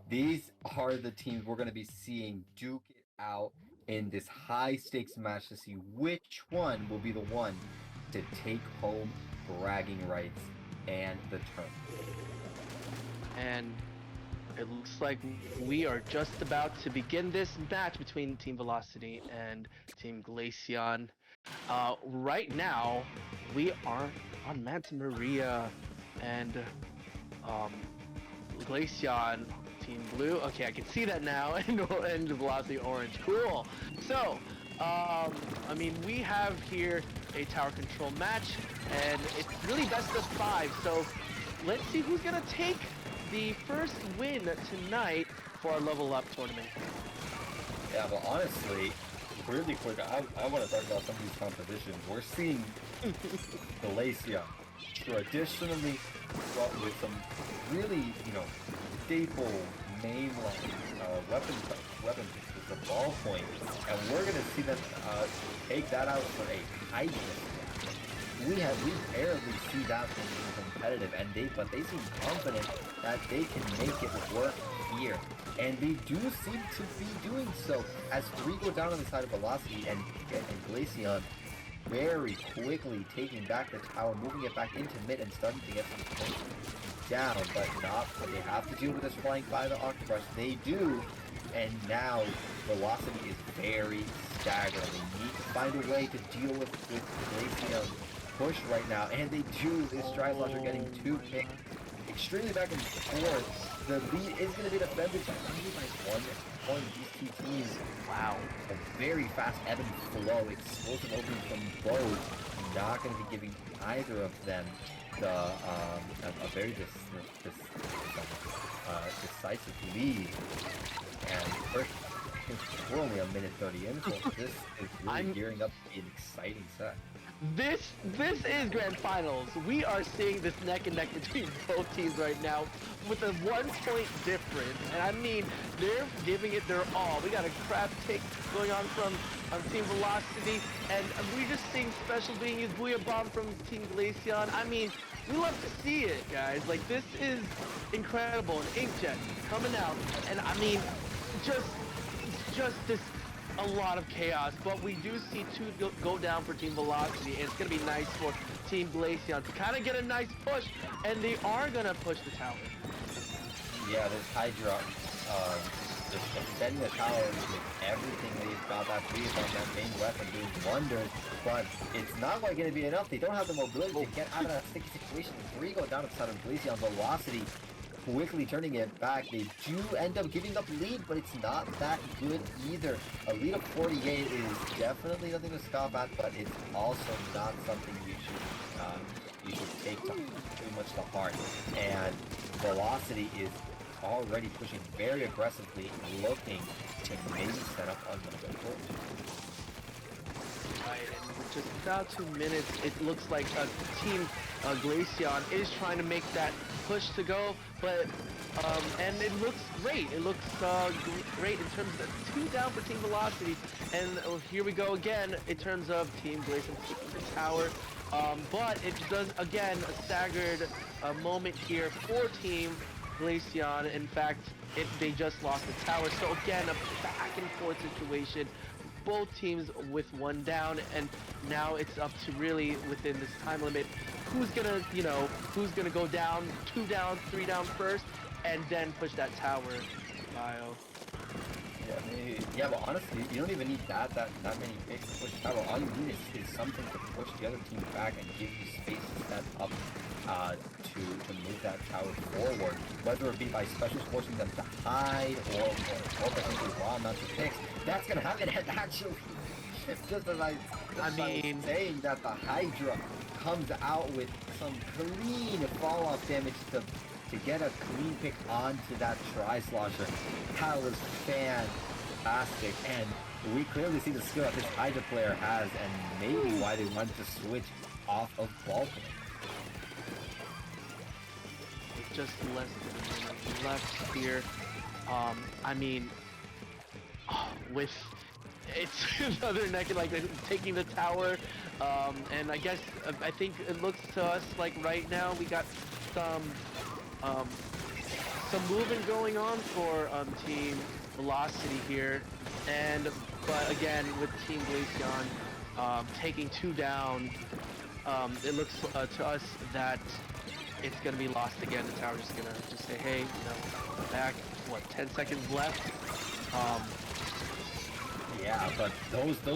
These are the teams we're going to be seeing duke it out in this high stakes match to see which one will be the one to take home bragging rights and the tournament. And it looks like we are just about to begin this match between Team Velocity and Team Glaceon. Right now, we are on Manta Maria, and Glaceon, Team Blue. Okay, I can see that now, and Velocity Orange. Cool. So, I mean, we have here a tower control match, and it's really best of 5. So, let's see who's gonna take the first win tonight for our level up tournament. Yeah, but honestly, really quick, I want to talk about some of these competitions. We're seeing Glaceon traditionally with some really, staple mainline weapon pieces, the ballpoint, and we're gonna see them take that out for a Hydra. We barely see that being competitive, but they seem confident that they can make it work here, and they do seem to be doing so. As 3 go down on the side of Velocity and Glaceon very quickly taking back the tower, moving it back into mid and starting to get some points down, but they have to deal with this flying by the Octobrush. They do, and now Velocity is very staggered. They need to find a way to deal with Glaceon's push right now, and they do. This Tri-Slasher getting 2 picks extremely back and forth. The lead is going to be defended by only by 1 point. These 2 teams, wow, a very fast ebb and flow, explosive opening from both. Not going to be giving either of them a very decisive lead. And first, we're only a minute 30 in, so this is really gearing up to be an exciting set. This is Grand Finals. We are seeing this neck and neck between both teams right now with a 1 point difference. And I mean, they're giving it their all. We got a crab take going on from Team Velocity, and we're just seeing special being used Booyah Bomb from Team Glaceon. I mean, we love to see it, guys. Like, this is incredible. An Inkjet coming out, and I mean, just this. A lot of chaos, but we do see 2 go down for Team Velocity, and it's going to be nice for Team Glaceon to kind of get a nice push, and they are going to push the tower. Yeah, this Hydra, just extending the tower with everything they've got, that breeze on that main weapon doing wonders, but it's not quite going to be enough. They don't have the mobility to get out of that sticky situation. 3 go down at the side of Glaceon. Velocity quickly turning it back. They do end up giving up lead, but it's not that good either. A lead of 48 is definitely nothing to scoff at, but it's also not something you should take too much to heart. And Velocity is already pushing very aggressively, looking to maybe set up another push. Right, and with just about 2 minutes, it looks like Team Glaceon is trying to make that push to go, but and it looks great. It looks great in terms of 2 down for Team Velocity, and here we go again in terms of Team Glaceon taking the tower. But it does again a staggered moment here for Team Glaceon. In fact, they just lost the tower, so again a back and forth situation. Both teams with 1 down, and now it's up to really within this time limit who's gonna go down, 2 down, 3 down first, and then push that tower. Bio. Yeah, but honestly, you don't even need that many picks to push the tower. All you need is something to push the other team back and give you space to step up to move that tower forward. Whether it be by specials forcing them to hide or by simply raw amounts of picks, that's gonna happen. And actually, just as I mean, saying that the Hydra comes out with some clean fall-off damage to get a clean pick onto that Tri-Slosher. That was fantastic, and we clearly see the skill that this Hydra player has, and maybe why they wanted to switch off of ballplay. Just less than a minute left here. I mean, with it's another neck and like taking the tower, and I guess I think it looks to us like right now we got some some movement going on for Team Velocity here, but again with Team Glaceon taking 2 down, it looks to us that it's gonna be lost again. The tower's just gonna say, hey, back. What, 10 seconds left? Yeah, but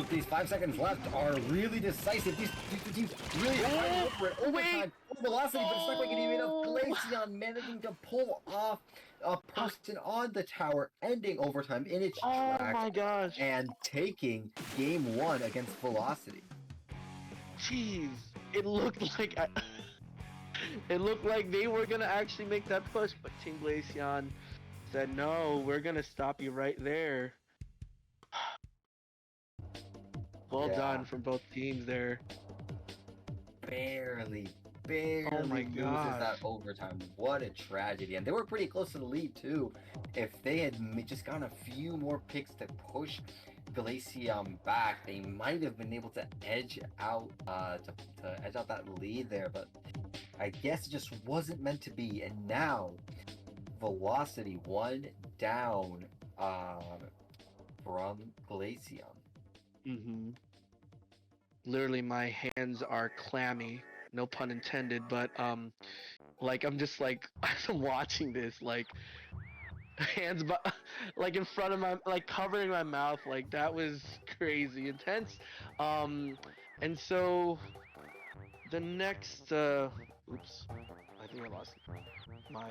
these 5 seconds left are really decisive. These teams really fighting over it. Overtime, velocity, but it's not quite getting enough. Glaceon managing to pull off a person on the tower, ending overtime in its tracks. Oh my gosh. And taking game 1 against Velocity. Jeez, it looked like it looked like they were gonna actually make that push, but Team Glaceon said, no, we're gonna stop you right there. Well done from both teams there. Barely Oh my loses gosh. that overtime. What a tragedy. And they were pretty close to the lead too. If they had just gotten a few more picks to push Glaceon back, they might have been able to edge out to edge out that lead there, but I guess it just wasn't meant to be. And now Velocity 1 down from Glaceon. Literally, my hands are clammy. No pun intended, but like I'm just like as I'm watching this, like hands, like in front of my, like covering my mouth, like that was crazy intense. And so the next, oops, I think I lost my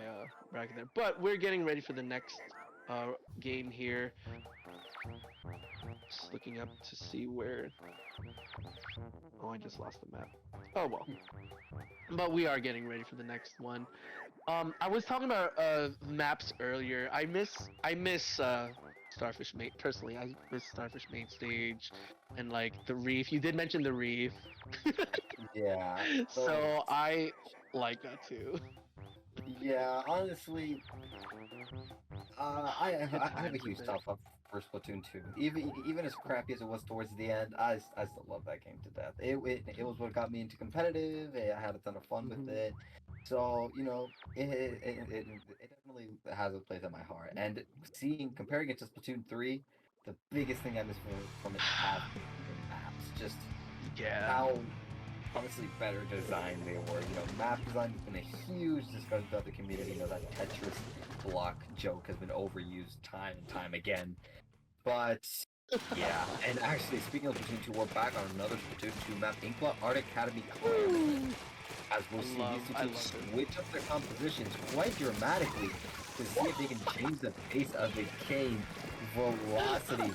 bracket there, but we're getting ready for the next game here. Just looking up to see where. Oh, I just lost the map. Oh well. But we are getting ready for the next one. I was talking about maps earlier. I miss Starfish Main. Personally, I miss Starfish Main Stage and like the Reef. You did mention the Reef. Yeah. So I like that too. Yeah, honestly, I have a huge soft spot for Splatoon 2. Even as crappy as it was towards the end, I still love that game to death. It was what got me into competitive. I had a ton of fun with it. So it definitely has a place in my heart. And comparing it to Splatoon 3, the biggest thing I miss from it has been the maps. Just how honestly better designed they were. Map design has been a huge discussion throughout the community. That Tetris block joke has been overused time and time again. But yeah, and actually speaking of Splatoon 2, we're back on another Splatoon 2 map, Inkblot Art Academy Clan. As we'll see these two teams switch up their compositions quite dramatically to see if they can change the pace of the game. Velocity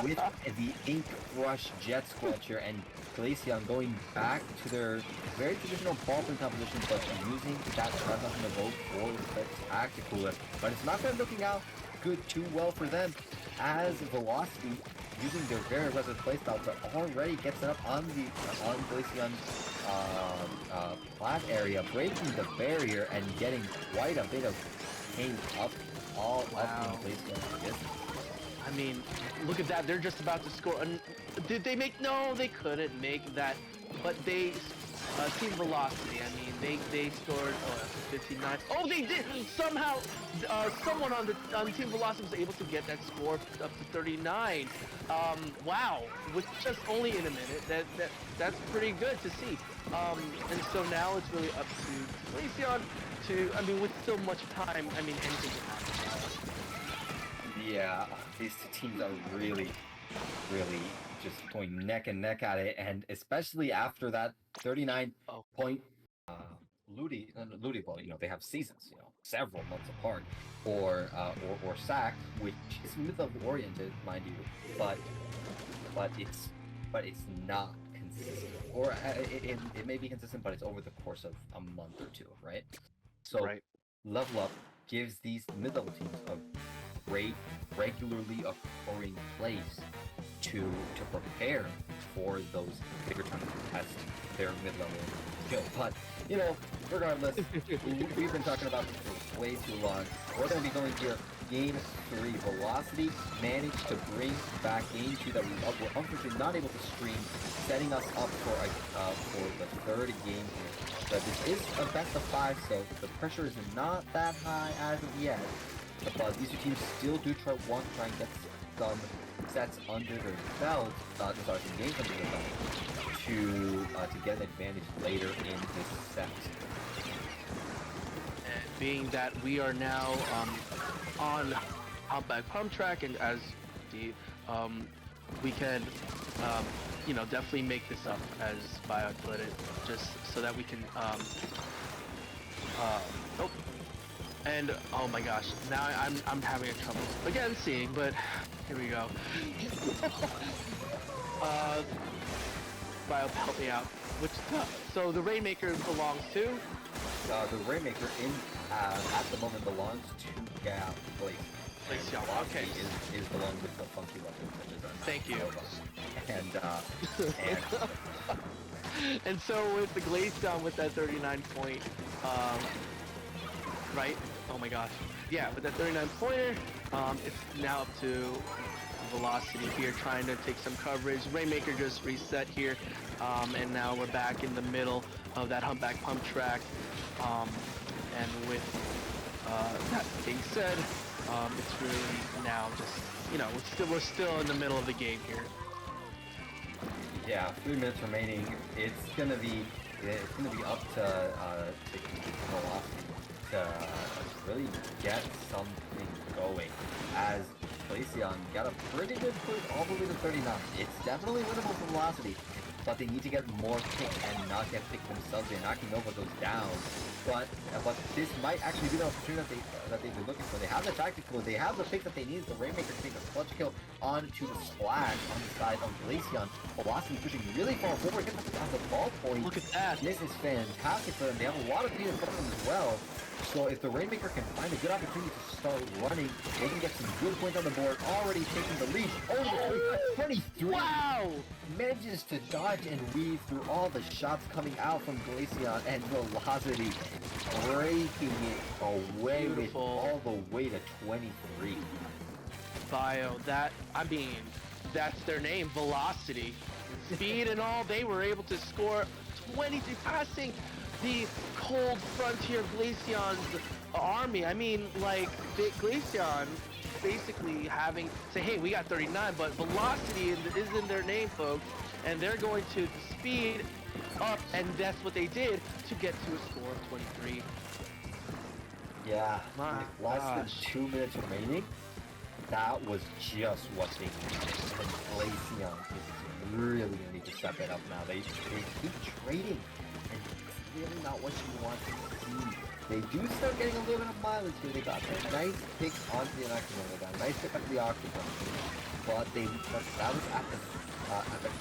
with the Ink Rush Jet Squelcher and Glaceon going back to their very traditional ballpoint composition, but using that trap up in the vote for the tactical lift. But it's not quite looking out too well for them, as Velocity, using their very aggressive playstyle, but already gets it up on Glaceon's plat area, breaking the barrier and getting quite a bit of pain up in Glaceon's business. I mean, look at that. They're just about to score. Did they make? No, they couldn't make that. But they, Team Velocity, I mean, they scored 59. Oh, they did! Somehow, someone on Team Velocity was able to get that score up to 39. Wow, with just only in a minute. That's pretty good to see. And so now it's really up to Glaceon I mean, with so much time, I mean, anything can happen. Yeah, these two teams are really just going neck and neck at it, and especially after that 39-point Ludi ball, they have seasons, several months apart, or SAC, which is mid-level oriented, mind you, but it's not consistent, or it may be consistent, but it's over the course of a month or two, right? So Level Up gives these mid-level teams a great regularly occurring place to prepare for those bigger times to test their mid-level skill. But regardless, we've been talking about this for way too long. We're going to be going here. Game 3. Velocity managed to bring back Game 2 that we were unfortunately not able to stream, setting us up for the third game here. But this is a best of 5, so the pressure is not that high as of yet. But these two teams still do want to try and get some sets under their belt, some games under their belt, to get an advantage later in this set. And being that we are now on humpback pump track, and as the we can definitely make this up, as Bio put it, just so that we can and oh my gosh, now I'm having a trouble again seeing, but here we go. Bio, help me out. So the Rainmaker belongs to? The Rainmaker at the moment belongs to Glaceon. Okay. Is the one with the funky weapon, which is a Thank you. And and so with the Glaceon with that 39 point, right? Oh my gosh. Yeah, with that 39 pointer, it's now up to Velocity here, trying to take some coverage. Rainmaker just reset here, and now we're back in the middle of that humpback pump track. And with that being said, it's really now just, we're still in the middle of the game here. Yeah, 3 minutes remaining. It's gonna be up to Velocity to really get something going, as Glaceon got a pretty good push all the way to 39. It's definitely winnable for Velocity, but they need to get more picks and not get picked themselves. They're knocking over those down. But this might actually be the opportunity that they've been looking for. They have the tactical, they have the pick that they need. The Rainmaker to take a clutch kill onto the splash on the side of Glaceon. Velocity pushing really far forward, gets on the ball point. Look at that. This is fantastic for them. They have a lot of speed in front of them as well. So if the Rainmaker can find a good opportunity to start running, they can get some good points on the board. Already taking the lead. Over 23. Wow! Manages to dodge and weave through all the shots coming out from Glaceon, and Velocity breaking it away with all the way to 23. Bio, that's their name, Velocity. Speed and all, they were able to score 23, passing the cold frontier Glaceon's army. I mean, like, Glaceon basically say, hey, we got 39, but Velocity is in their name, folks, and they're going to speed up, and that's what they did to get to a score of 23. Yeah, My less gosh. than 2 minutes remaining. That was just what they needed. And Glaceon is really going to need to step it up now. They keep trading, and it's really not what you want to see. They do start getting a little bit of mileage here. They got a nice pick onto the Octagon. They got a nice pick onto the Octagon. But that was at the cost of their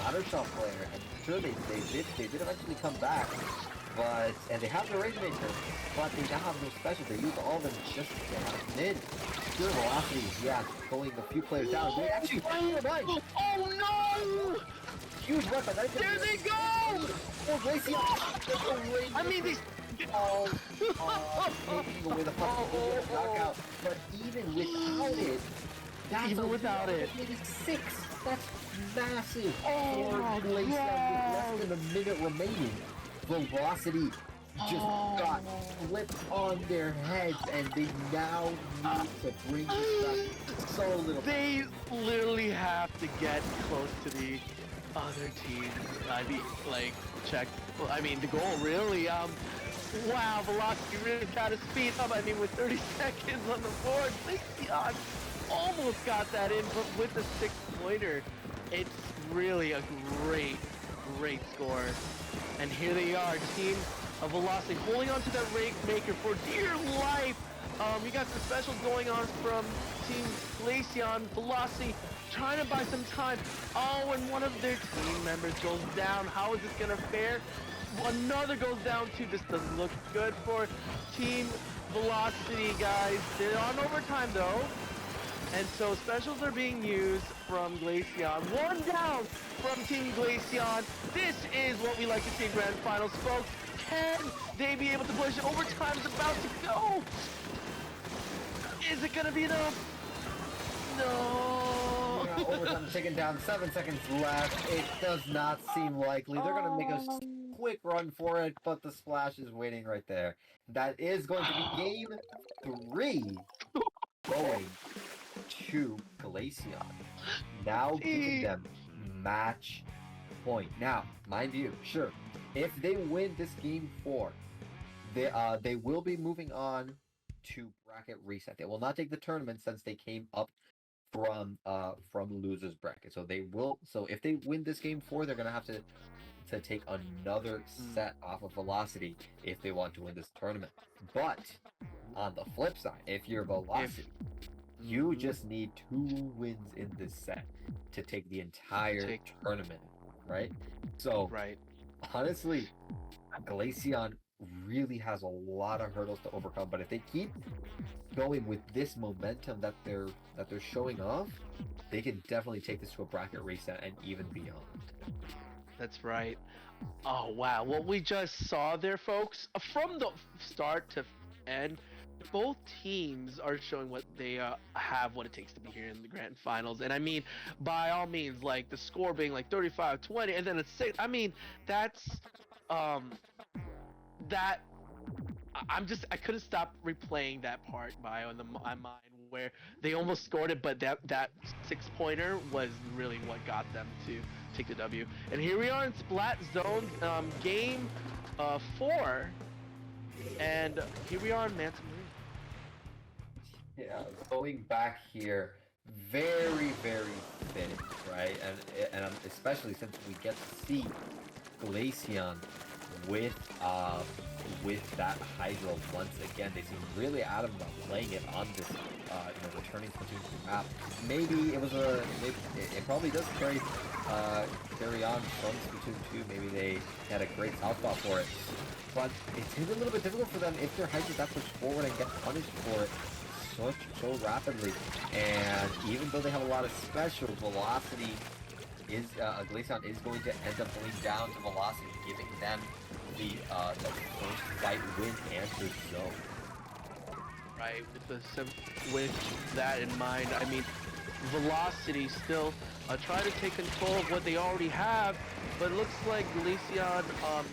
Smarter Shot player. And sure, they did eventually come back. And they have the Rainmaker, but they now have no special. They use all of them just to get out mid. Pure Velocity, yeah, pulling a few players down. They actually right. Oh no! Huge weapon. There they go! Oh, Glaceon! I mean, these. taking away the knockout. But even without it, it is 6. That's massive. Oh, with less than a minute remaining. Velocity just got flipped on their heads, and they now need to bring this back so little. They literally have to get close to the other team. I mean, like, check. I mean, the goal really. Wow, Velocity really got to speed up. I mean, with 30 seconds on the board, Glaceon almost got that in, but with the 6-pointer, it's really a great score. And here they are, team of Velocity holding on to that Rainmaker for dear life. We got some specials going on from Team Glaceon. Velocity trying to buy some time. Oh, and one of their team members goes down. How is this gonna fare? Another goes down too. This doesn't look good for Team Velocity, guys. They're on overtime though. And so specials are being used from Glaceon. One down from Team Glaceon. This is what we like to see in Grand Finals, folks. Can they be able to push? Overtime is about to go. Is it gonna be enough? No. Yeah, overtime ticking down. 7 seconds left. It does not seem likely. They're gonna make a quick run for it, but the splash is waiting right there. That is going to be game 3 going to Glaceon. Now giving them match point. Now, mind you, sure, if they win this game 4, they will be moving on to bracket reset. They will not take the tournament since they came up from losers bracket. So they will. So if they win this game 4, they're gonna have to take another set off of Velocity if they want to win this tournament. But on the flip side, if you're Velocity, you just need 2 wins in this set to take the entire tournament, right? So, honestly, Glaceon really has a lot of hurdles to overcome. But if they keep going with this momentum that they're showing off, they can definitely take this to a bracket reset and even beyond. That's right. Oh wow, what we just saw there, folks, from the start to end, both teams are showing what they have, what it takes to be here in the grand finals. And I mean, by all means, like the score being like 35-20 and then it's 6. I mean, that's that I couldn't stop replaying that part on my mind where they almost scored it, but that 6-pointer was really what got them to take the W. And here we are in Splat Zone, game 4, and here we are in Manta Maria. Yeah, going back here, very, very fitting, right? And especially since we get to see Glaceon with that Hydro once again. They seem really adamant about playing it on this returning Splatoon 2 map. Maybe it probably does carry on from Splatoon 2. Maybe they had a great southpaw for it. But it seems a little bit difficult for them if their Hydro that push forward and get punished for it so rapidly. And even though they have a lot of special, Velocity is Glaceon is going to end up going down to Velocity, giving them the first fight win and the zone. Right, with that in mind, I mean, Velocity still try to take control of what they already have, but it looks like Glaceon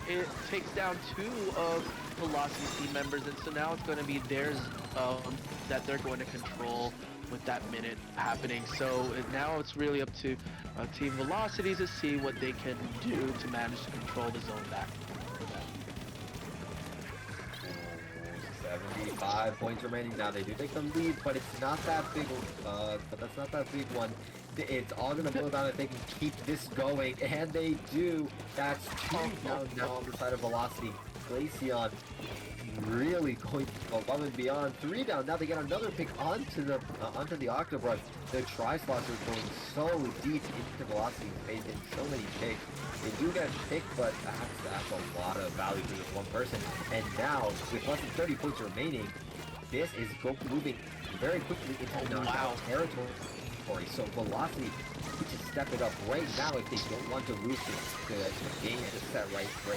it takes down 2 of Velocity team members, and so now it's going to be theirs that they're going to control with that minute happening. So now it's really up to Team Velocity to see what they can do to manage to control the zone back. 75 points remaining. Now they do take the lead, but it's not that big. But that's not that big one. It's all gonna boil down if they can keep this going, and they do. That's 2 down now on the side of Velocity. Glaceon really going above and beyond. 3 down. Now they get another pick onto the Octobrush. The Tri-Slots are going so deep into Velocity space in so many picks. They do get picked, but that's a lot of value for this one person. And now, with less than 30 points remaining, this is moving very quickly into knockout territory. So Velocity needs to step it up right now if they don't want to lose the game and set right here.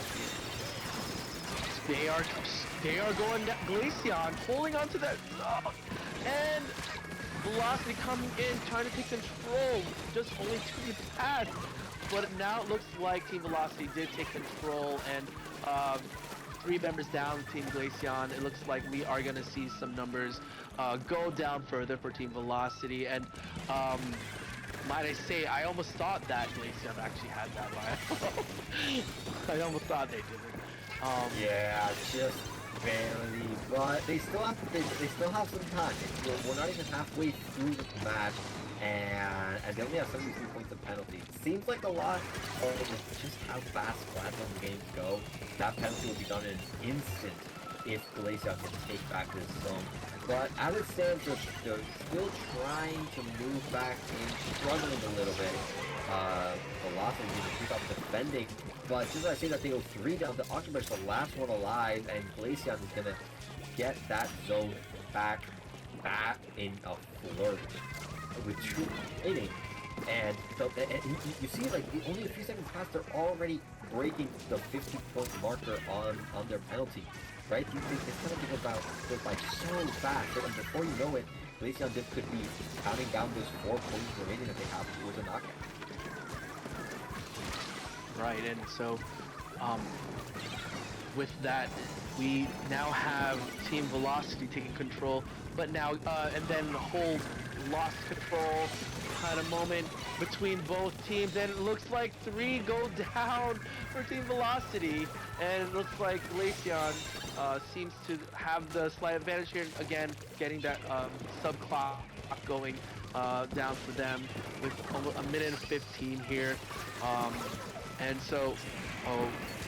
They are going down. Glaceon holding on to that, and Velocity coming in, trying to take control. Just only 2 past, but now it looks like Team Velocity did take control, and 3 members down Team Glaceon. It looks like we are going to see some numbers go down further for Team Velocity, and might I say, I almost thought that Glaceon actually had that rifle. I almost thought they didn't. Yeah, just barely, but they still have some time. We're not even halfway through the match, and they only have 73 points of penalty. Seems like a lot, but just how fast platform games go. That penalty will be done in an instant if Glaceon can take back this zone. But as it stands, they're still trying to move back in, struggling a little bit. Velocity needs to keep up defending, but just as I say that, they go 3 down to Octobrush, the last one alive, and Glaceon is gonna get that zone back in a flourish. With 2 remaining, And so you see, like, only a few seconds past, they're already breaking the 50-point marker on their penalty, right? This penalty goes by so fast, and before you know it, Glaceon Diff could be counting down those 4 points remaining that they have towards a knockout. Right, and so with that, we now have Team Velocity taking control, but now and then the whole lost control kind of moment between both teams, and it looks like 3 go down for Team Velocity, and it looks like Glaceon seems to have the slight advantage here, again getting that sub clock going down for them with almost a minute and 15 here, and so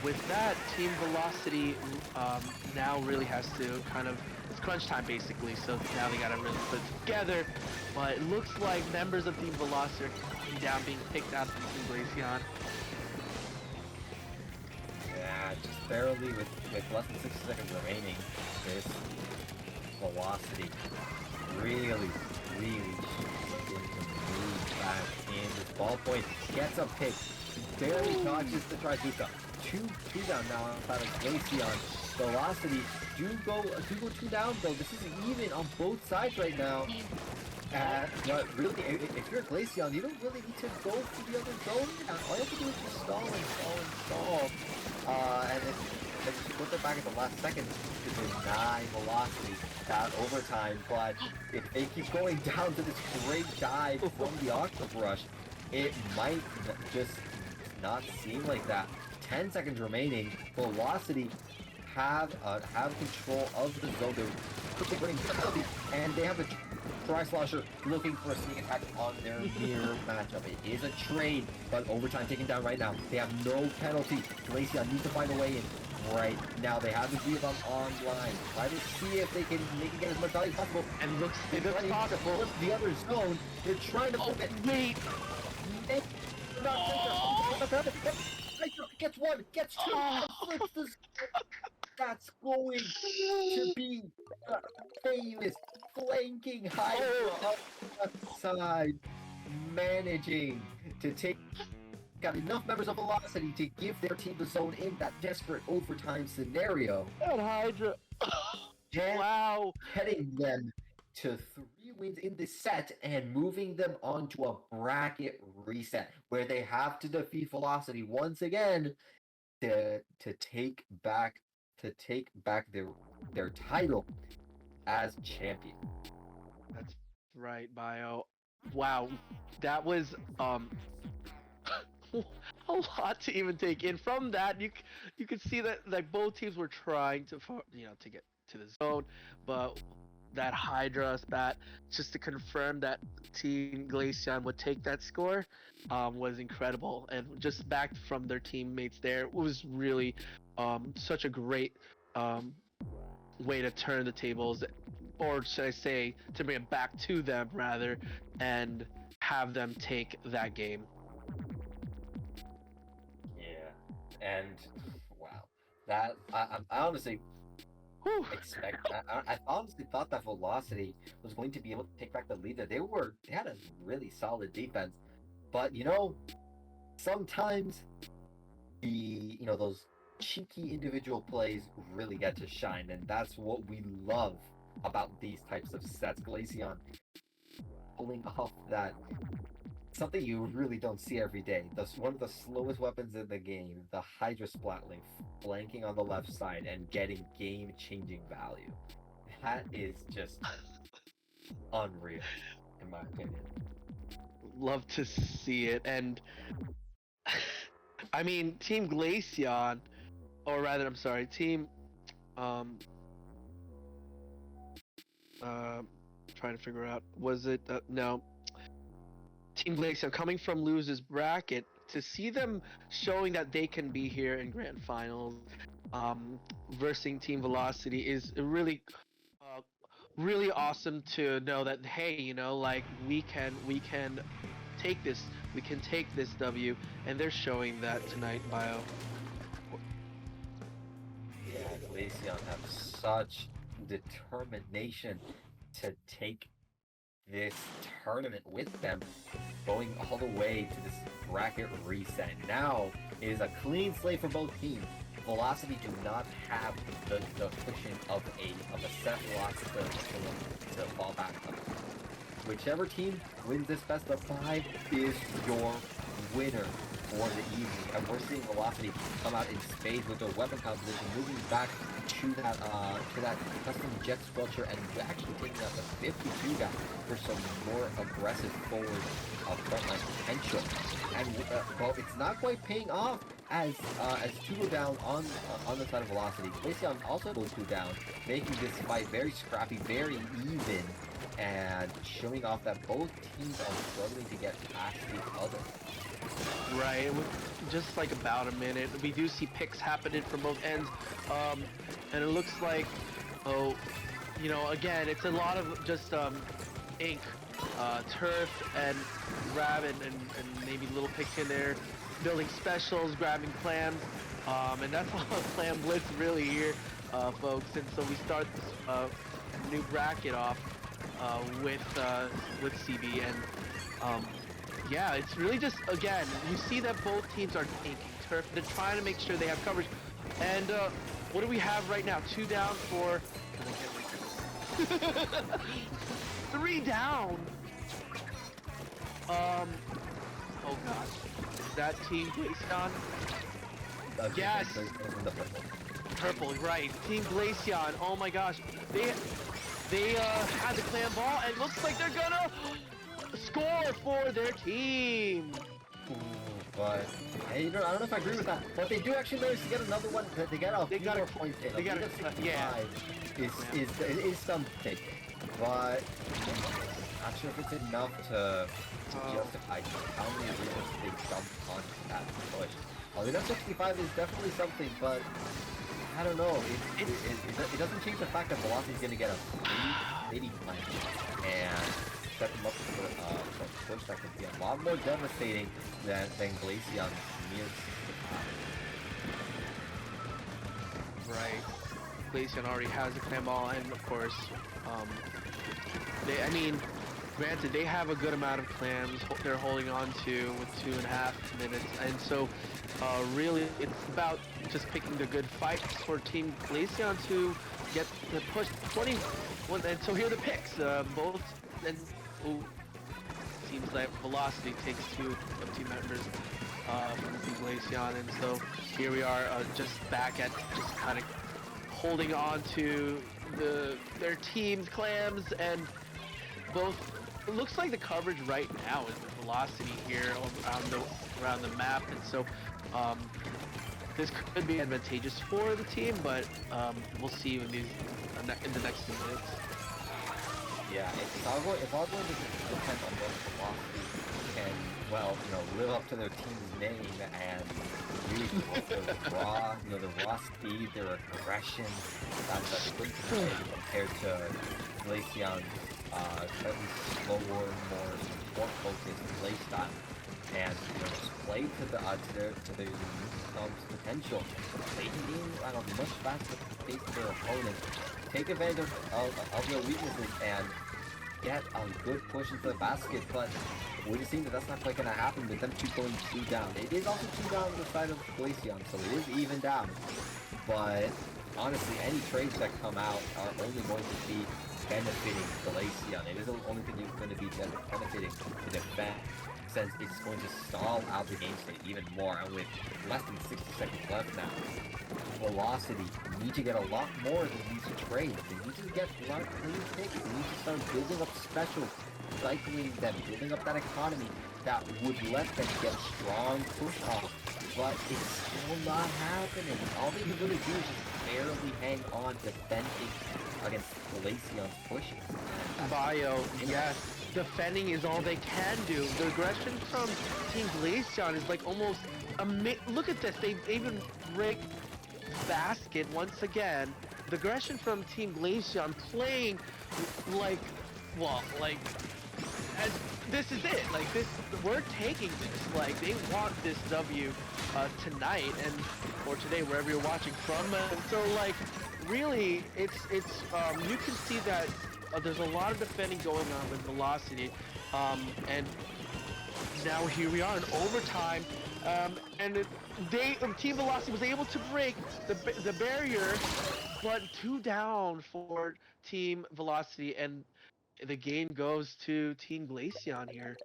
with that, Team Velocity now really has to kind of, it's crunch time basically, so now they gotta really put it together. But it looks like members of Team Velocity are coming down, being picked out from Team Glaceon. Yeah, just barely with less than 60 seconds remaining, this Velocity really struggling to move back in. This ballpoint gets a pick, barely dodges the Trizuka. Two down now outside of Glaceon. Velocity do go 2 down though. This isn't even on both sides right now. But really, if you're Glaceon, you don't really need to go for the other zone. All you have to do is just stall. And then just flip it back at the last second to deny Velocity that overtime. But if they keep going down to this great dive from the Octobrush, it might just not seem like that. 10 seconds remaining. Velocity have control of the zone. They're quickly running penalty, and they have the Tri-Slosher looking for a sneak attack on their mirror matchup. It is a trade, but overtime taken down right now. They have no penalty. Glaceon needs to find a way in right now. They have the 3 of them online. Try to see if they can get as much value as possible. And it looks possible. To the other zone. They're trying to flip it. Wait! Gets 1, gets 2, and flips the zone. That's going to be famous flanking Hydra on the side, managing to take got enough members of Velocity to give their team the zone in that desperate overtime scenario. And Hydra, wow, heading them to 3 wins in the set and moving them onto a bracket reset where they have to defeat Velocity once again to take back their title as champion. That's right, Bio. Wow, that was a lot to even take in. From that, you could see that like both teams were trying to to get to the zone, but that Hydra spat just to confirm that Team Glaceon would take that score was incredible, and just back from their teammates there, it was really such a great way to turn the tables, or should I say to bring it back to them rather, and have them take that game. Yeah, and wow, that I honestly I honestly thought that Velocity was going to be able to take back the lead. That they had a really solid defense, but sometimes those cheeky individual plays really get to shine, and that's what we love about these types of sets. Glaceon pulling off that something you really don't see every day. One of the slowest weapons in the game, the Hydra Splatling, flanking on the left side and getting game-changing value. That is just unreal, in my opinion. Love to see it, and I mean, Team Glaceon, or rather, I'm sorry, Team trying to figure out, was it no, Team Glaceon coming from losers bracket, to see them showing that they can be here in grand finals versus Team Velocity is really really awesome to know that, hey, like we can take this W, and they're showing that tonight. Bio. Yeah, Glaceon have such determination to take this tournament with them. going all the way to this bracket reset. Now it is a clean slate for both teams. Velocity do not have the cushion of a set loss to fall back on. Whichever team wins this best of 5 is your winner for the evening. And we're seeing Velocity come out in spades with their weapon composition, moving back to that custom jet squelcher and actually taking out the 52 guy for some more aggressive forward frontline potential. And well, it's not quite paying off as 2 go down on the side of Velocity. Glaceon also goes 2 down, making this fight very scrappy, very even, and showing off that both teams are struggling to get past the other. Right, with just like about a minute, we do see picks happening from both ends, and it looks like, you know, again, it's a lot of just ink, turf, and grab, and maybe little picks in there, building specials, grabbing clams, and that's all Clam Blitz really here, folks. And so we start this new bracket off with CB, and yeah, it's really just, again, you see that both teams are taking turf. They're trying to make sure they have coverage. And what do we have right now? 2 down for... 3 down! Oh gosh. Is that Team Glaceon? Yes! Purple, right. Team Glaceon, oh my gosh. They had the clam ball, and it looks like they're gonna score for their team. Ooh, but hey, you know, I don't know if I agree with that. But they do actually manage to get another one. They got a few more points in. They got a 65 is something, but I'm not sure if it's enough to justify how many reasons they jumped onto that push. Although 65 is definitely something, but I don't know. It doesn't change the fact that Velocity is going to get a free plan and set them up for a push that could be a lot more devastating than Glaceon's mere 65. Right. Glaceon already has a clam ball, and of course, I mean, granted, they have a good amount of clams they're holding on to with 2.5 minutes, and so really it's about just picking the good fights for Team Glaceon to get the push 21. And so here are the picks, both, and seems like Velocity takes 2 of team members from Team Glaceon, and so here we are just back at just kind of holding on to their team's clams, and both, it looks like the coverage right now is the Velocity here around the map, and so this could be advantageous for the team, but we'll see in the next few minutes. Yeah, it's all going to depend on what Velocity can, well, you know, live up to their team's name and use the raw speed, their aggression, that's pretty good compared to Glaceon's slightly slower, more support-focused playstyle, and you know, just play to their potential. They can be at a much faster pace than their opponents. Take advantage of their weaknesses and get a good push into the basket, but we're just seeing that that's not quite going to happen with them going 2 down. It is also 2 down on the side of Glaceon, so it is even down. But honestly, any trades that come out are only going to be benefiting Glaceon. It is the only thing you're going to be benefiting the defense, since it's going to stall out the game state even more. And with less than 60 seconds left now, Velocity need to get a lot more than these trades. They need to get a lot of clean picks. They need to start building up specials, cycling them, building up that economy that would let them get strong push off. But it's still not happening. All they can really do is just barely hang on, defending against Glaceon's pushes. Bio, yes. Defending is all they can do. The aggression from Team Glaceon is like almost look at this. They even break basket once again. The aggression from Team Glaceon playing like, well, like, as this is it. Like this, we're taking this. Like they want this W tonight or today, wherever you're watching from. And so like, really, it's you can see that there's a lot of defending going on with Velocity, and now here we are in overtime, and Team Velocity was able to break the barrier, but 2 down for Team Velocity, and the game goes to Team Glaceon here.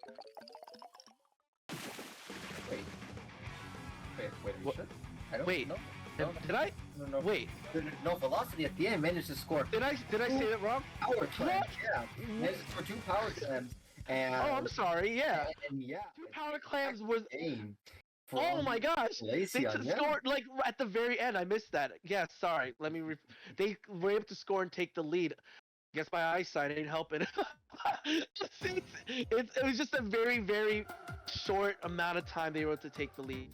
Wait. Wait, are you What? sure? I don't Wait, know. did I? No. Wait, No, Velocity at the end managed to score did I say it wrong? power clams. What? Yeah, managed to score 2 power clams. And, Oh, I'm sorry. Yeah, and yeah, 2 power clams was. game Oh from my gosh! They Glaceon, yeah. scored like at the very end. I missed that. Yeah, sorry. Let me. They were able to score and take the lead. Guess my eyesight ain't helping. It was just a very, very short amount of time they were able to take the lead.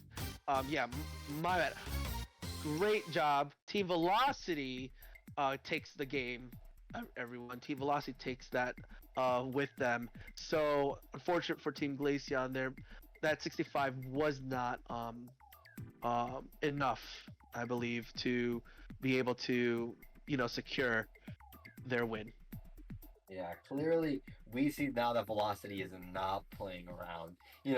Yeah, my bad. Great job. Team Velocity takes the game. Everyone, Team Velocity takes that with them. So unfortunate for Team Glaceon there. That 65 was not enough, I believe, to be able to, secure their win. Yeah, clearly we see now that Velocity is not playing around. They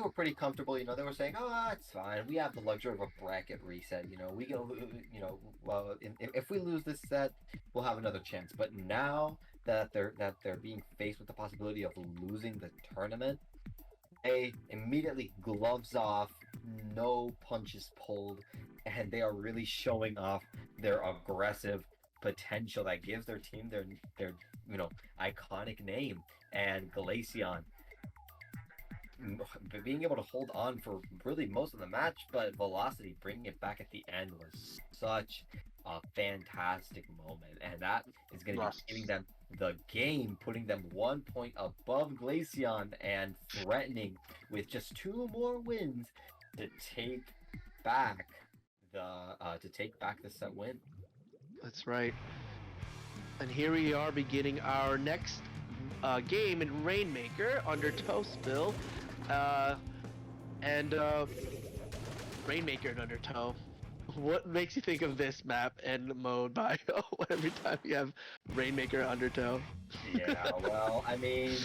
were pretty comfortable. They were saying, "Oh, it's fine. We have the luxury of a bracket reset. We can, well, if we lose this set, we'll have another chance." But now that they're being faced with the possibility of losing the tournament, they immediately gloves off, no punches pulled, and they are really showing off their aggressive potential that gives their team their iconic name. And Glaceon being able to hold on for really most of the match, but Velocity bringing it back at the end was such a fantastic moment, and that is going to be giving them the game, putting them 1 point above Glaceon and threatening with just 2 more wins to take back the set win. That's right. And here we are beginning our next game in Rainmaker under Spill. Rainmaker and Undertow. What makes you think of this map and mode bio every time you have Rainmaker Undertow? Yeah, well, I mean,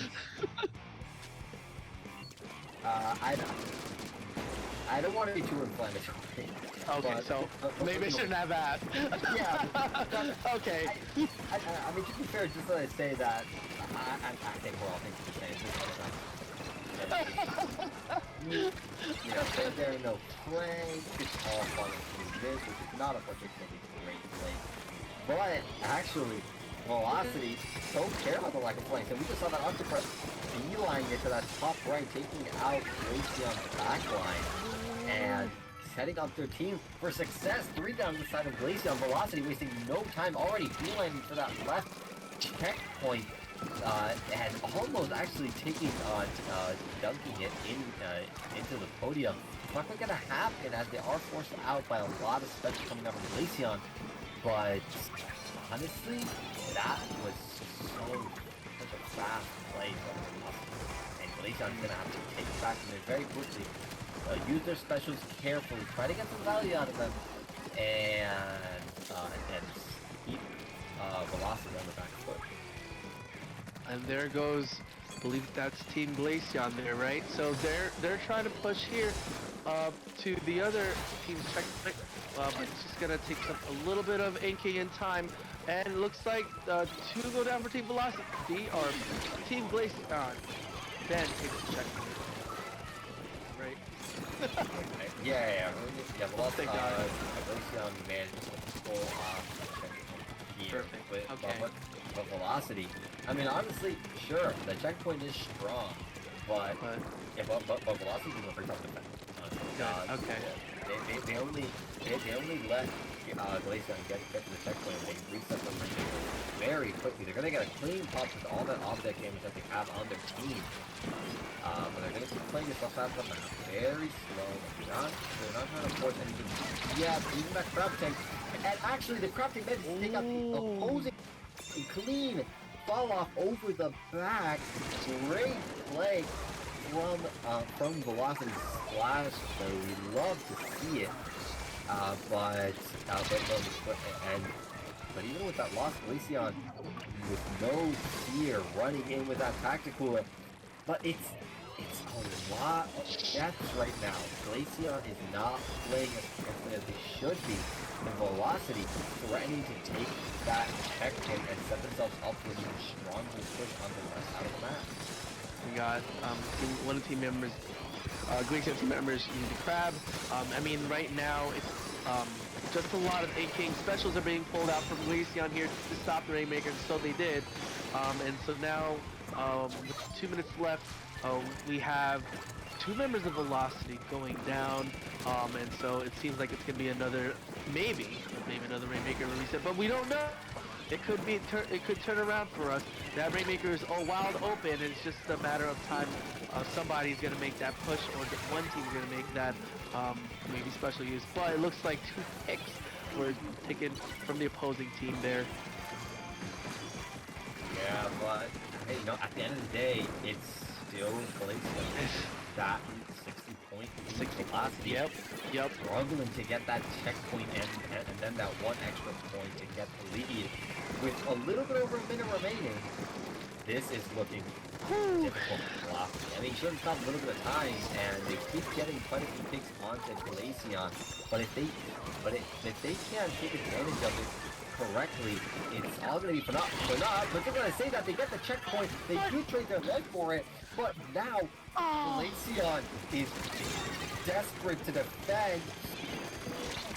I don't want to be too inflammatory. Okay, but, so maybe I shouldn't have asked. Yeah. Okay. I mean, to be fair, just let I say that I think we're all thinking the same. There are no pranks. It's all fun and this, which is not a particularly great play. But actually, Velocity don't care about the lack of flanks, and we just saw that Octopus beeline it to that top right, taking out Glaceon's backline and setting up their team for success. 3 down the side of Glaceon. Velocity wasting no time, already beelining for that left checkpoint. And almost actually taking, dunking it into the podium. It's not quite gonna happen as they are forced out by a lot of special coming up from Glaceon. But honestly, that was such a fast play from Velocity. And Glaceon's gonna have to take back from it very quickly. Use their specials carefully, try to get some value out of them, and keep Velocity on the back foot. And there goes, I believe that's Team Glaceon there, right? So they're trying to push here to the other team's checkpoint, but it's just gonna take a little bit of inking in time. And it looks like 2 go down for Team Velocity, or Team Glaceon. Then takes the checkpoint. Right? Yeah, Velocity, Glaceon managed to pull off here. Perfect. Okay. But Velocity, I mean, honestly, sure, the checkpoint is strong, but Velocity's doing a pretty tough defense. Okay. They only let Glaceon get to the checkpoint. They reset them very quickly. They're gonna get a clean pop with all that object damage that they have on their team. But they're gonna keep playing this off the map very slow. They're not trying to force anything. Yeah, even that crab tank. And actually, the crab tank managed to take out the opposing clean fall off over the back. Great play from Velocity Splash. So we love to see it. But even with that loss, Glaceon with no fear running in with that tactical. But it's it's a lot of deaths right now. Glaceon is not playing as carefully as they should be. And Velocity threatening to take that checkpoint and set themselves up for an even stronger push on the rest out of the map. We got one of the team members, Glaceon team members using the crab. I mean, right now it's just a lot of A-King specials are being pulled out from Glaceon here to stop the Rainmaker, and so they did. And so now, with 2 minutes left, we have 2 members of Velocity going down, and so it seems like it's gonna be another, maybe another Rainmaker reset, but we don't know. It could be, it could turn around for us. That Rainmaker is all wild open, and it's just a matter of time. Somebody's gonna make that push, or one team's gonna make that maybe special use. But it looks like 2 picks were taken from the opposing team there. Yeah, but hey, you know, at the end of the day, it's still Glaceon. That 60-point lead Velocity. Yep. Struggling to get that checkpoint and then that one extra point to get the lead. With a little bit over a minute remaining, this is looking difficult for Velocity. I mean, sure, it's got a little bit of time, and they keep getting quite a few picks onto Glaceon. But if they can't take advantage of it correctly, it's all going to be for naught. But they're going to say that they get the checkpoint. They do trade their leg for it, but now Glaceon is desperate to defend.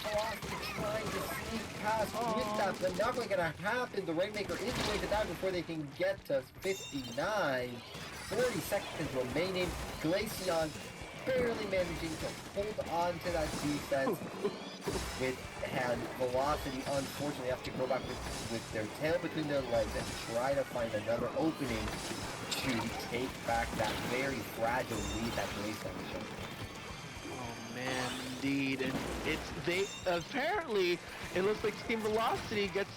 Velocity trying to sneak past with that, but not really going to happen. The Rainmaker is going to die before they can get to 59. 40 seconds remaining. Glaceon barely managing to hold on to that defense. And Velocity unfortunately have to go back with their tail between their legs and try to find another opening to take back that very fragile lead that Glaceon showed. Oh man, indeed. And they apparently it looks like Team Velocity gets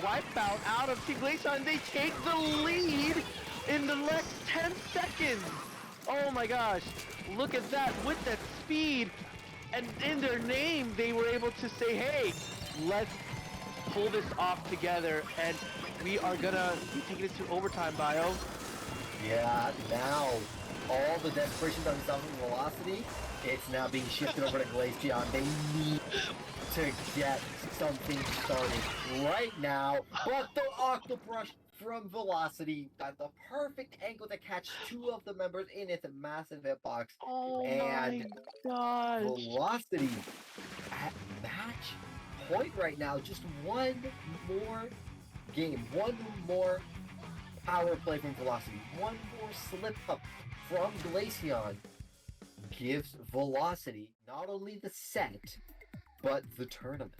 wiped out of Team Glaceon. They take the lead in the next 10 seconds. Oh my gosh, look at that with that speed. And in their name, they were able to say, hey, let's pull this off together, and we are gonna be taking it to overtime, Bio. Yeah, now all the desperation on Southern Velocity, it's now being shifted over to Glaceon. They need to get something started right now, but the Octobrush from Velocity got the perfect angle to catch 2 of the members in its massive hitbox. Oh and my gosh. Velocity at match point right now. Just one more game, one more power play from Velocity, one more slip up from Glaceon gives Velocity not only the set, but the tournament.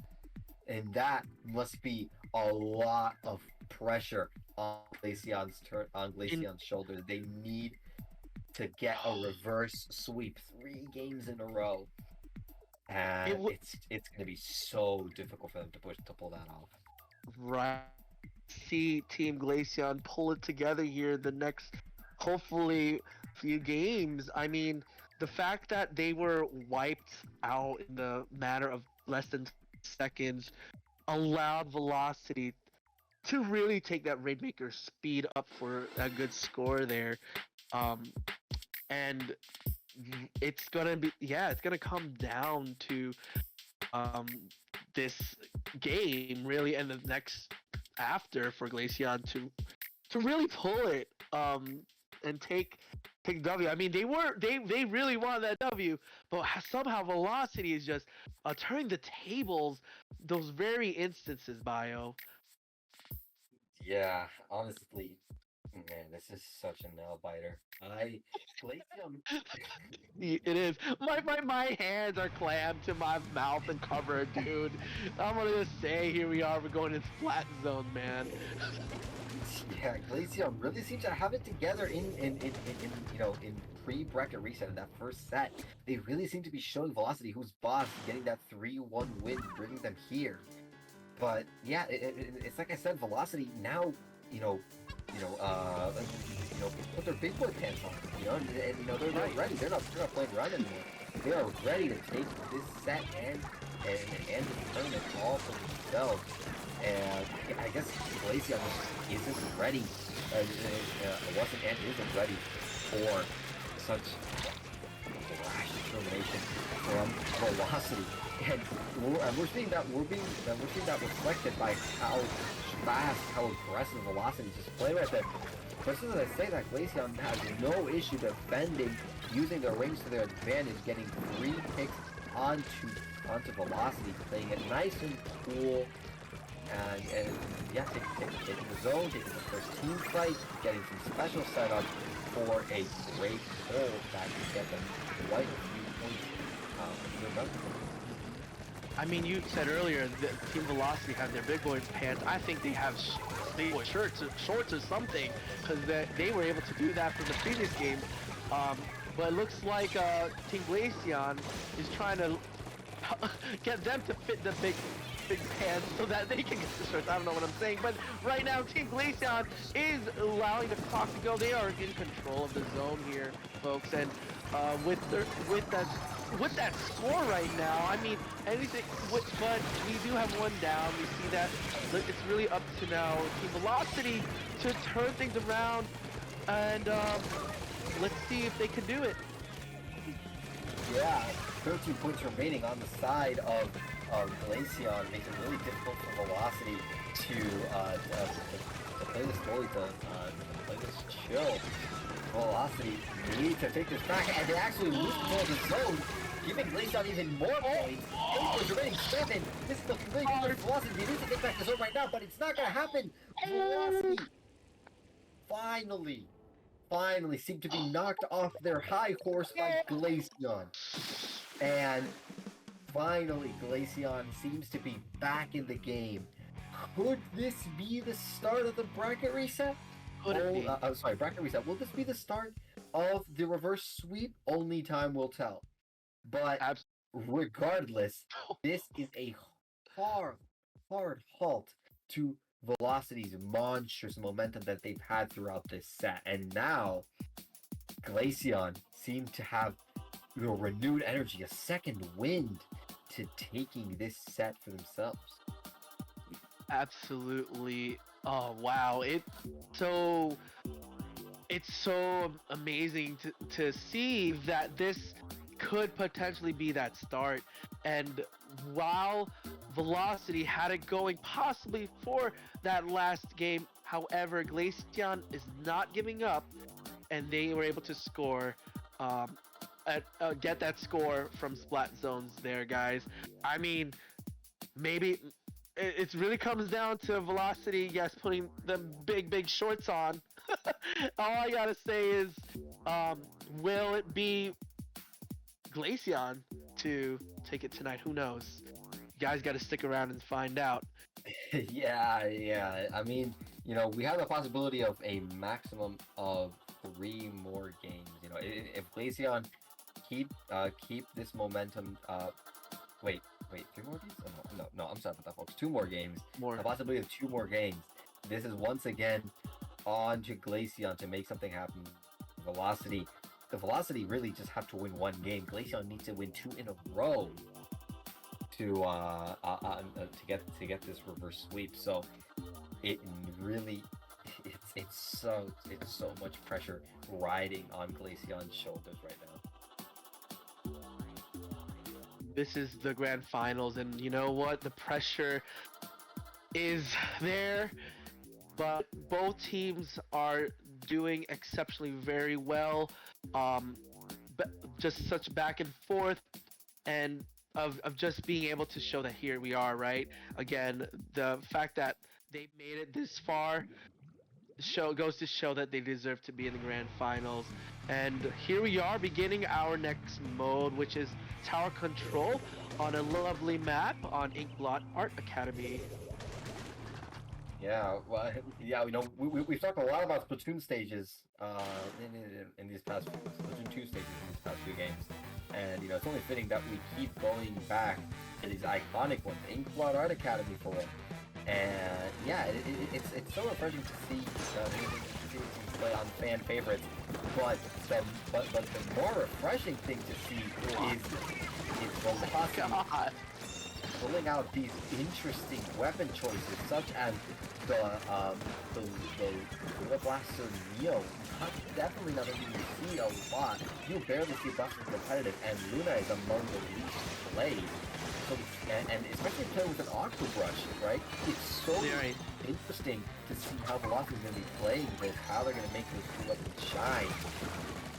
And that must be a lot of pressure on Glaceon's shoulders. They need to get a reverse sweep 3 games in a row, and it's going to be so difficult for them to pull that off. Right. See Team Glaceon pull it together here the next, hopefully, few games. I mean, the fact that they were wiped out in the matter of less than seconds allowed Velocity to really take that Rainmaker speed up for a good score there. And it's gonna be, it's gonna come down to this game really, and the next after for Glaceon to really pull it and take W. I mean, they really wanted that W, but somehow Velocity is just turning the tables those very instances, Bio. Yeah, honestly, man, this is such a nail biter. Glaceon. It is. My hands are clamped to my mouth and covered, dude. I'm gonna just say, here we are. We're going into flat zone, man. Yeah, Glaceon really seems to have it together in pre-bracket reset in that first set. They really seem to be showing Velocity who's boss, getting that 3-1 win, bringing them here. But yeah, it's like I said, Velocity now, put their big boy pants on, and they're ready. They're not playing around anymore. They are ready to take this set and the tournament all for themselves. And I guess Glaceon isn't ready. Isn't ready for such rash determination from Velocity, and we're seeing that we're seeing that reflected by how fast, how aggressive Velocity just play right there. But as I say that, Glaceon has no issue defending, using their rings to their advantage, getting 3 picks onto Velocity, playing it nice and cool, and yeah, taking the zone, taking the first team fight, getting some special setup for a great goal that can get them quite a few points in their belt. I mean, you said earlier that Team Velocity have their big boy pants. I think they have big boy shorts or something, because they were able to do that from the previous game. But it looks like Team Glaceon is trying to get them to fit the big pants so that they can get the shorts. I don't know what I'm saying, but right now Team Glaceon is allowing the clock to go. They are in control of the zone here, folks, and with that score right now, I mean, anything. But we do have one down. We see that it's really up to now Team Velocity to turn things around, and let's see if they can do it. Yeah, 13 points remaining on the side of Glaceon makes it really difficult for Velocity to play this goalie, to play this chill. Velocity need to take this back, and they actually lose control of the zone, giving Glaceon even more points. 8 points remaining, 7. This is looking really good for Velocity. They need to get back the zone right now, but it's not going to happen. Velocity finally seem to be knocked off their high horse by Glaceon. And finally, Glaceon seems to be back in the game. Could this be the start of the bracket reset? I'm sorry, bracket reset. Will this be the start of the reverse sweep? Only time will tell. But regardless, this is a hard halt to Velocity's monstrous momentum that they've had throughout this set. And now, Glaceon seem to have renewed energy, a second wind to taking this set for themselves. Absolutely. Oh wow, it's so amazing to see that this could potentially be that start. And while Velocity had it going possibly for that last game, however, Glaceon is not giving up, and they were able to score, get that score from Splat Zones there, guys. I mean, maybe it really comes down to Velocity, yes, putting the big shorts on. All I gotta say is, will it be Glaceon to take it tonight? Who knows? You guys gotta stick around and find out. Yeah. I mean, we have the possibility of a maximum of 3 more games. If Glaceon keep this momentum, wait, 3 more games? Oh, no, I'm sorry about that, folks. 2 more games. A possibility of 2 more games. This is once again on to Glaceon to make something happen. The Velocity really just have to win 1 game. Glaceon needs to win 2 in a row to get this reverse sweep. So it really it's so much pressure riding on Glaceon's shoulders right now. This is the grand finals, and you know what? The pressure is there, but both teams are doing exceptionally very well. Just such back and forth, and of just being able to show that here we are, right? Again, the fact that they've made it this far goes to show that they deserve to be in the grand finals. And here we are beginning our next mode, which is Tower Control on a lovely map on Inkblot Art Academy. Yeah, well, yeah, we've talked a lot about Splatoon stages in these past Splatoon 2 stages in these past few games, and it's only fitting that we keep going back to these iconic ones, Inkblot Art Academy for one. And yeah, it's so refreshing to see teams play on fan favorites, but the more refreshing thing to see is Velocity pulling out these interesting weapon choices, such as the Blaster Neo, definitely not something you see a lot. You barely see Blaster competitive, and Luna is among the least played. So, and especially playing with an Octo Brush, right? It's so interesting to see how Velocity is going to be playing this, how they're going to make this two up and shine.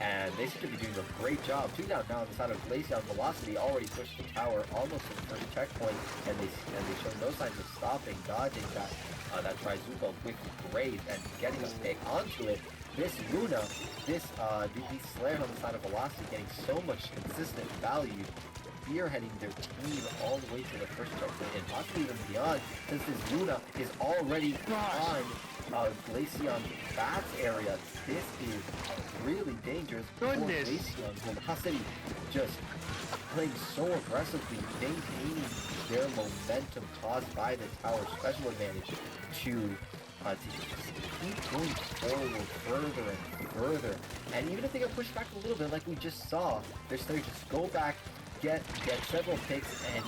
And they seem to be doing a great job. 2 down now on the side of Glaceon. Velocity already pushed the tower almost to the first checkpoint, and they show no signs of stopping, dodging that Trizuka with Grace and getting a pick onto it. This Luna, these Slayers on the side of Velocity getting so much consistent value, spearheading their team all the way to the first checkpoint and possibly even beyond, since this Luna is already on Glaceon Bats area. This is really dangerous for Glaceon. Velocity just playing so aggressively, maintaining their momentum caused by the tower special advantage to just keep going forward further and further. And even if they get pushed back a little bit, like we just saw, they're starting to just go back, get several picks, and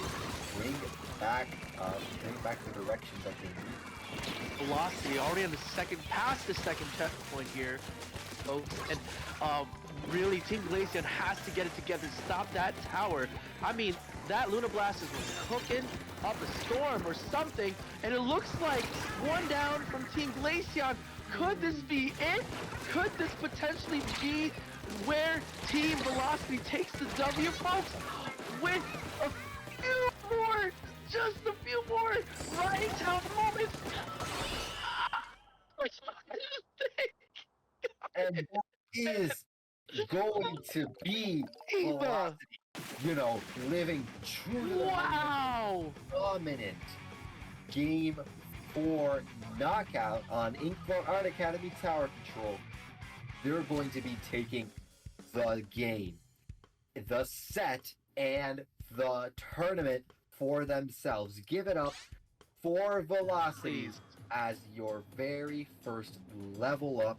bring back the direction that they need. Velocity already on the past the second checkpoint here, folks, and really Team Glaceon has to get it together, stop that tower. I mean, that Luna Blasters was cooking up a storm or something, and it looks like 1 down from Team Glaceon. Could this be it? Could this potentially be where Team Velocity takes the W, folks? With a few more, just a few more right town moments. And that is going to be Velocity, living true to the dominant Game 4 knockout on Inkmo Art Academy Tower Control. They're going to be taking the game, the set, and the tournament for themselves. Give it up for Velocity as your very first level up